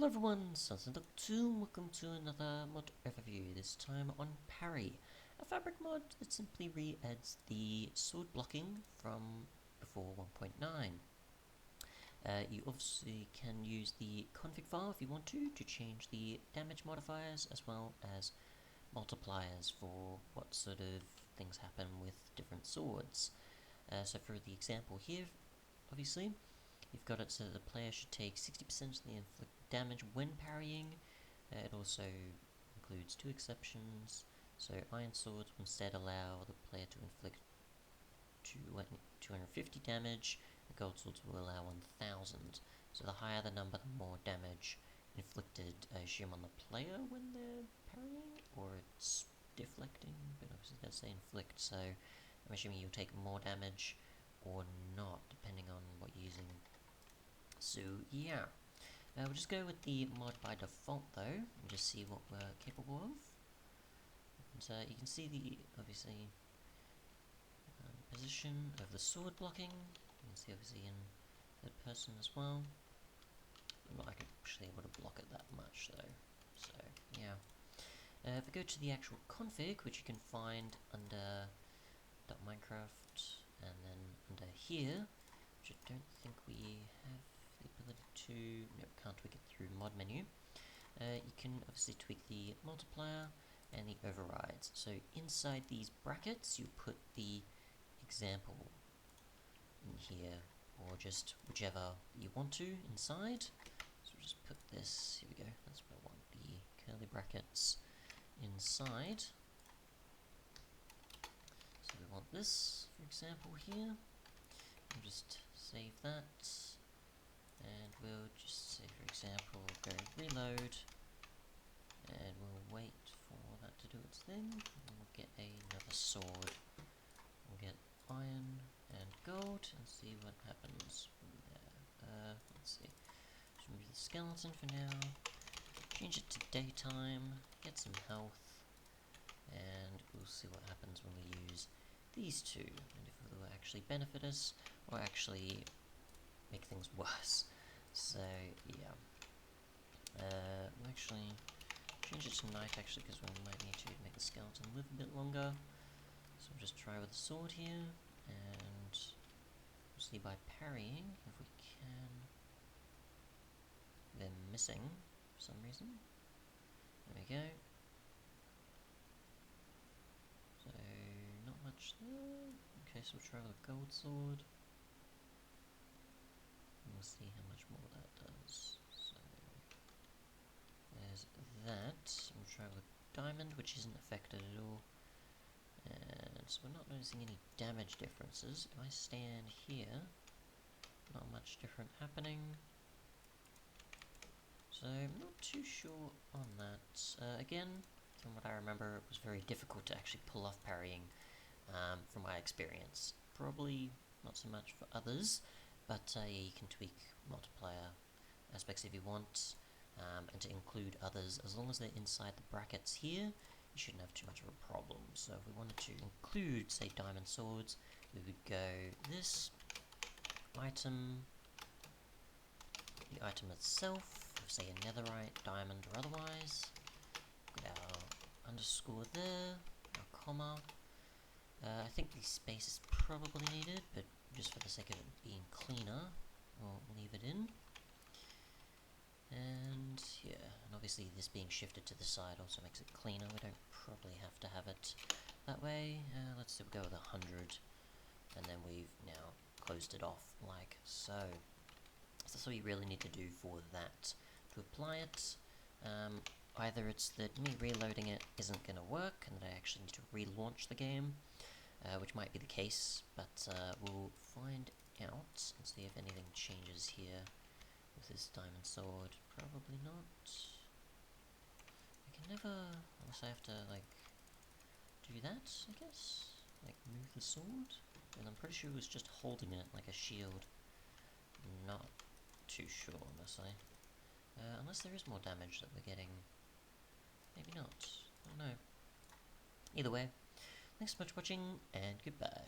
Hello everyone, Sunset2, welcome to another mod overview, this time on Parry, a fabric mod that simply re-adds the sword blocking from before 1.9. You obviously can use the config file if you want to change the damage modifiers as well as multipliers for what sort of things happen with different swords. So for the example here, obviously, you've got it so that the player should take 60% of the inflicted damage when parrying. It also includes two exceptions. So iron swords will instead allow the player to inflict 250 damage, and gold swords will allow 1000. So the higher the number, the more damage inflicted, I assume, on the player when they're parrying, or it's deflecting, but obviously it does say inflict, so I'm assuming you'll take more damage or not, depending on what you're using. So yeah, we'll just go with the mod by default though, and just see what we're capable of. And you can see the, obviously, position of the sword blocking. You can see obviously in third person as well. I'm not actually able to block it that much though, so yeah. If we go to the actual config, which you can find under .minecraft, and then under here, which I don't think we have the ability to, no, can't tweak it through mod menu. You can obviously tweak the multiplier and the overrides. So inside these brackets, you put the example in here, or just whichever you want to inside. So we'll just put this, here we go, that's what I want, the curly brackets inside. So we want this, for example, here. We'll just save that, and we'll just say, for example, go reload, and we'll wait for that to do its thing, and we'll get another sword. We'll get iron and gold, and see what happens from there. Let's see, just remove the skeleton for now, change it to daytime, get some health, and we'll see what happens when we use these two, and if it will actually benefit us, or actually make things worse. So yeah, we'll actually change it to night actually, because we might need to make the skeleton live a bit longer. So we'll just try with the sword here, and we'll see by parrying if we can. They're missing for some reason. There we go. So not much there. Okay, so we'll try with a gold sword. We'll see how much more that does. So there's that. We'll try with diamond, which isn't affected at all. And so we're not noticing any damage differences. If I stand here, not much different happening. So I'm not too sure on that. Again, from what I remember, it was very difficult to actually pull off parrying, from my experience. Probably not so much for others, but you can tweak multiplier aspects if you want, and to include others. As long as they're inside the brackets here, you shouldn't have too much of a problem. So if we wanted to include, say, diamond swords, we would go this item, the item itself, say a netherite, diamond, or otherwise. Put our underscore there, our comma. I think the space is probably needed, but just for the sake of it being cleaner, we'll leave it in. And yeah, and obviously this being shifted to the side also makes it cleaner. We don't probably have to have it that way. Let's say we go with 100, and then we've now closed it off like so. So that's all you really need to do for that. To apply it, either it's that me reloading it isn't going to work, and that I actually need to relaunch the game, which might be the case, but we'll find out and see if anything changes here with this diamond sword. Probably not. I can never, unless I have to, like, do that, I guess? Like, move the sword? And I'm pretty sure it was just holding it like a shield. Not too sure, honestly. Unless there is more damage that we're getting. Maybe not. I don't know. Either way, thanks so much for watching, and goodbye.